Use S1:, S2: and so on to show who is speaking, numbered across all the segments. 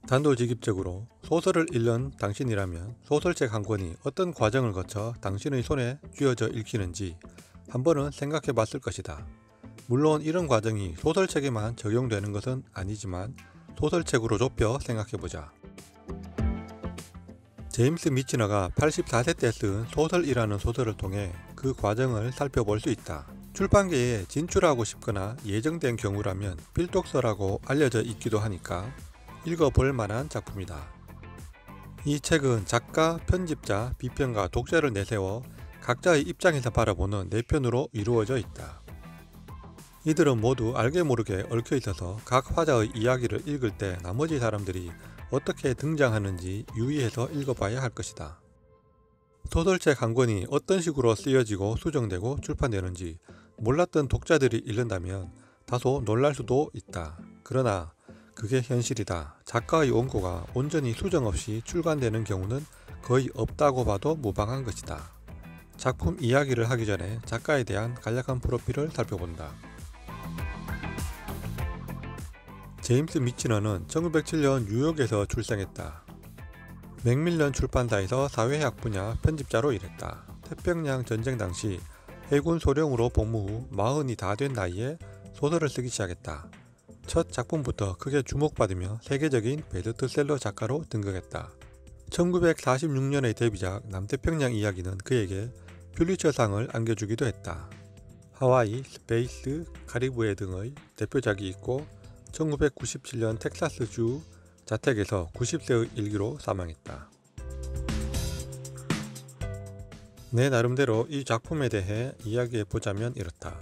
S1: 단도직입적으로 소설을 읽는 당신이라면 소설책 한 권이 어떤 과정을 거쳐 당신의 손에 쥐어져 읽히는지 한 번은 생각해 봤을 것이다. 물론 이런 과정이 소설책에만 적용되는 것은 아니지만 소설책으로 좁혀 생각해보자. 제임스 미치너가 84세 때 쓴 소설이라는 소설을 통해 그 과정을 살펴볼 수 있다. 출판계에 진출하고 싶거나 예정된 경우라면 필독서라고 알려져 있기도 하니까 읽어볼 만한 작품이다. 이 책은 작가, 편집자, 비평가, 독자를 내세워 각자의 입장에서 바라보는 4편으로 이루어져 있다. 이들은 모두 알게 모르게 얽혀 있어서 각 화자의 이야기를 읽을 때 나머지 사람들이 어떻게 등장하는지 유의해서 읽어봐야 할 것이다. 소설책 한 권이 어떤 식으로 쓰여지고 수정되고 출판되는지 몰랐던 독자들이 읽는다면 다소 놀랄 수도 있다. 그러나 그게 현실이다. 작가의 원고가 온전히 수정 없이 출간되는 경우는 거의 없다고 봐도 무방한 것이다. 작품 이야기를 하기 전에 작가에 대한 간략한 프로필을 살펴본다. 제임스 미치너는 1907년 뉴욕에서 출생했다. 맥밀런 출판사에서 사회학 분야 편집자로 일했다. 태평양 전쟁 당시 해군 소령으로 복무 후 40이 다 된 나이에 소설을 쓰기 시작했다. 첫 작품부터 크게 주목받으며 세계적인 베스트셀러 작가로 등극했다. 1946년의 데뷔작 남태평양 이야기는 그에게 퓰리처상을 안겨주기도 했다. 하와이, 스페이스, 카리브해 등의 대표작이 있고 1997년 텍사스주 자택에서 90세의 일기로 사망했다. 내 나름대로 이 작품에 대해 이야기해보자면 이렇다.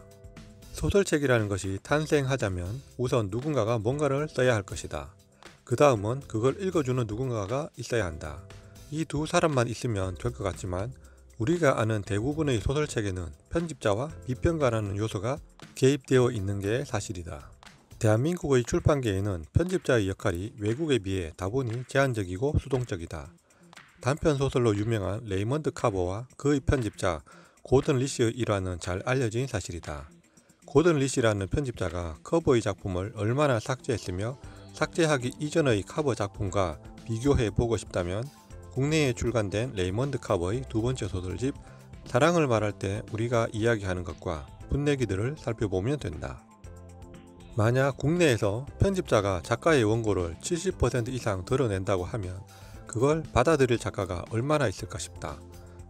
S1: 소설책이라는 것이 탄생하자면 우선 누군가가 뭔가를 써야 할 것이다. 그 다음은 그걸 읽어주는 누군가가 있어야 한다. 이 두 사람만 있으면 될 것 같지만 우리가 아는 대부분의 소설책에는 편집자와 비평가라는 요소가 개입되어 있는 게 사실이다. 대한민국의 출판계에는 편집자의 역할이 외국에 비해 다분히 제한적이고 수동적이다. 단편소설로 유명한 레이먼드 카버와 그의 편집자 고든 리시의 일화는 잘 알려진 사실이다. 고든 리시라는 편집자가 커버의 작품을 얼마나 삭제했으며 삭제하기 이전의 커버 작품과 비교해 보고 싶다면 국내에 출간된 레이먼드 카버의 두 번째 소설집 사랑을 말할 때 우리가 이야기하는 것과 분내기들을 살펴보면 된다. 만약 국내에서 편집자가 작가의 원고를 70% 이상 드러낸다고 하면 그걸 받아들일 작가가 얼마나 있을까 싶다.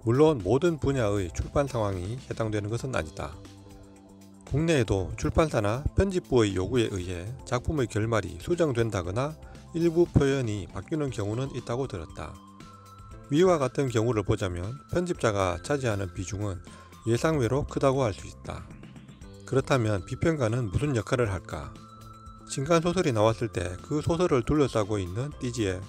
S1: 물론 모든 분야의 출판 상황이 해당되는 것은 아니다. 국내에도 출판사나 편집부의 요구에 의해 작품의 결말이 수정된다거나 일부 표현이 바뀌는 경우는 있다고 들었다. 위와 같은 경우를 보자면 편집자가 차지하는 비중은 예상외로 크다고 할 수 있다. 그렇다면 비평가는 무슨 역할을 할까? 신간소설이 나왔을 때 그 소설을 둘러싸고 있는 띠지에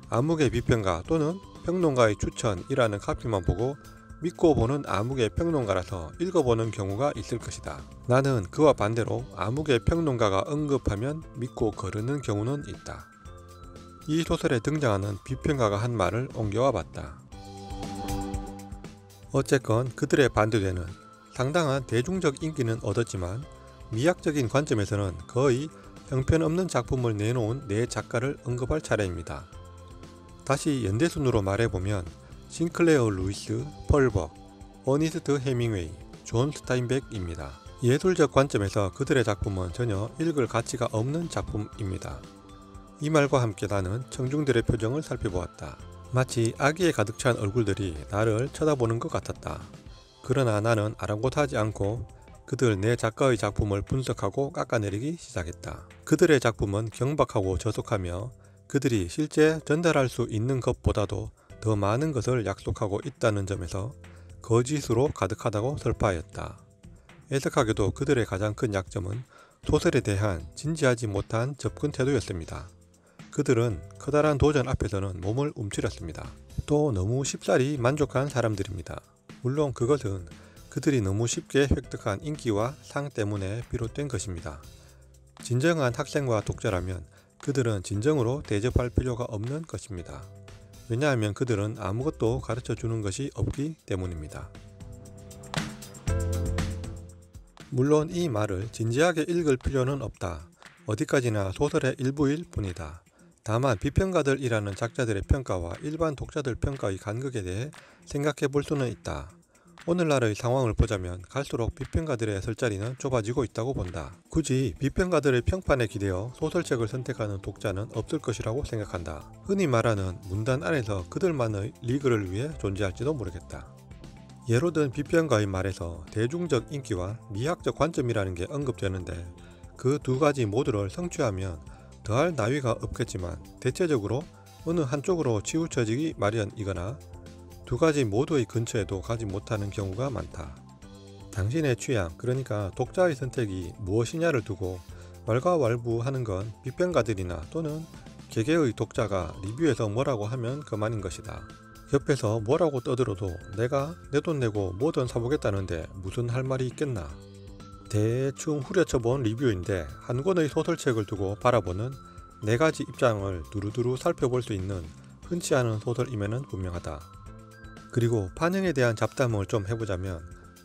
S1: 암흑의 비평가 또는 평론가의 추천이라는 카피만 보고 믿고 보는 암흑의 평론가라서 읽어보는 경우가 있을 것이다. 나는 그와 반대로 암흑의 평론가가 언급하면 믿고 거르는 경우는 있다. 이 소설에 등장하는 비평가가 한 말을 옮겨와 봤다. 어쨌건 그들의 반대되는 상당한 대중적 인기는 얻었지만 미학적인 관점에서는 거의 형편없는 작품을 내놓은 네 작가를 언급할 차례입니다. 다시 연대순으로 말해보면 싱클레어 루이스, 펄벅, 어니스트 해밍웨이, 존 스타인백입니다. 예술적 관점에서 그들의 작품은 전혀 읽을 가치가 없는 작품입니다. 이 말과 함께 나는 청중들의 표정을 살펴보았다. 마치 아기에 가득 찬 얼굴들이 나를 쳐다보는 것 같았다. 그러나 나는 아랑곳하지 않고 그들 네 작가의 작품을 분석하고 깎아내리기 시작했다. 그들의 작품은 경박하고 저속하며 그들이 실제 전달할 수 있는 것보다도 더 많은 것을 약속하고 있다는 점에서 거짓으로 가득하다고 설파하였다. 애석하게도 그들의 가장 큰 약점은 소설에 대한 진지하지 못한 접근 태도였습니다. 그들은 커다란 도전 앞에서는 몸을 움츠렸습니다. 또 너무 쉽사리 만족한 사람들입니다. 물론 그것은 그들이 너무 쉽게 획득한 인기와 상 때문에 비롯된 것입니다. 진정한 학생과 독자라면 그들은 진정으로 대접할 필요가 없는 것입니다. 왜냐하면 그들은 아무것도 가르쳐 주는 것이 없기 때문입니다. 물론 이 말을 진지하게 읽을 필요는 없다. 어디까지나 소설의 일부일 뿐이다. 다만 비평가들이라는 작자들의 평가와 일반 독자들 평가의 간극에 대해 생각해 볼 수는 있다. 오늘날의 상황을 보자면 갈수록 비평가들의 설 자리는 좁아지고 있다고 본다. 굳이 비평가들의 평판에 기대어 소설책을 선택하는 독자는 없을 것이라고 생각한다. 흔히 말하는 문단 안에서 그들만의 리그를 위해 존재할지도 모르겠다. 예로 든 비평가의 말에서 대중적 인기와 미학적 관점이라는 게 언급되는데 그 두 가지 모두를 성취하면 더할 나위가 없겠지만 대체적으로 어느 한쪽으로 치우쳐지기 마련이거나 두 가지 모두의 근처에도 가지 못하는 경우가 많다. 당신의 취향, 그러니까 독자의 선택이 무엇이냐를 두고 왈가왈부하는 건 비평가들이나 또는 개개의 독자가 리뷰에서 뭐라고 하면 그만인 것이다. 옆에서 뭐라고 떠들어도 내가 내 돈 내고 뭐든 사보겠다는데 무슨 할 말이 있겠나. 대충 후려쳐본 리뷰인데 한 권의 소설책을 두고 바라보는 네 가지 입장을 두루두루 살펴볼 수 있는 흔치 않은 소설임에는 분명하다. 그리고 반영에 대한 잡담을 좀 해보자면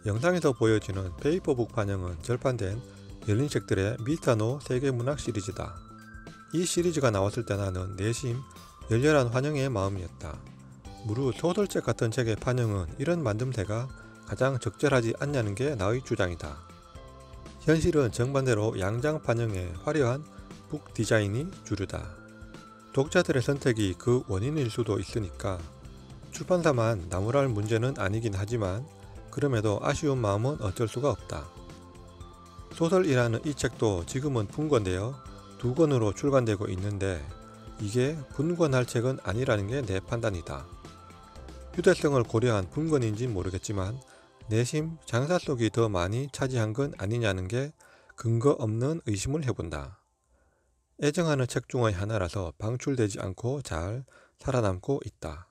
S1: 영상에서 보여지는 페이퍼북 반영은 절판된 열린책들의 미스터노 세계문학 시리즈다. 이 시리즈가 나왔을 때 나는 내심 열렬한 환영의 마음이었다. 무릇 소설책 같은 책의 반영은 이런 만듦새가 가장 적절하지 않냐는 게 나의 주장이다. 현실은 정반대로 양장 반영의 화려한 북 디자인이 주류다. 독자들의 선택이 그 원인일 수도 있으니까 출판사만 나무랄 문제는 아니긴 하지만 그럼에도 아쉬운 마음은 어쩔 수가 없다. 소설이라는 이 책도 지금은 분권되어 두 권으로 출간되고 있는데 이게 분권할 책은 아니라는 게 내 판단이다. 휴대성을 고려한 분권인지 모르겠지만 내심 장사 속이 더 많이 차지한 건 아니냐는 게 근거 없는 의심을 해본다. 애정하는 책 중의 하나라서 방출되지 않고 잘 살아남고 있다.